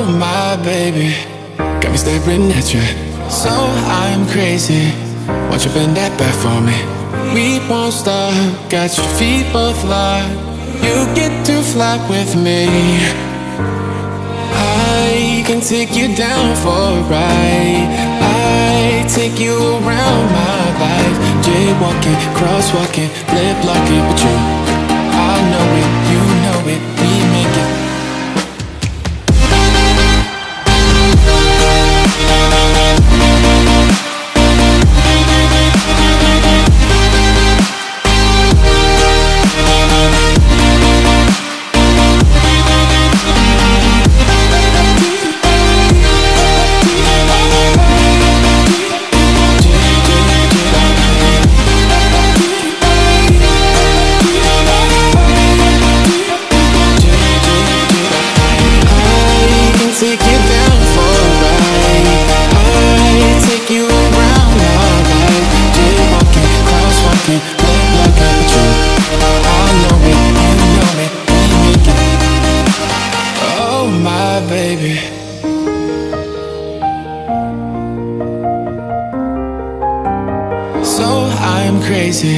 Oh my baby, got me staring at you. So I'm crazy, won't you bend that back for me? We won't stop, got your feet both locked. You get to fly with me. I can take you down for a ride. I take you around my life. Jaywalking, crosswalking, lip locking. But you, I know it, you know it, we make it. Take you down for a ride. I take you around my life. Jaywalking, crosswalking, lip locking. But you, I know it, you know it, we make it. Oh my baby. So I'm crazy,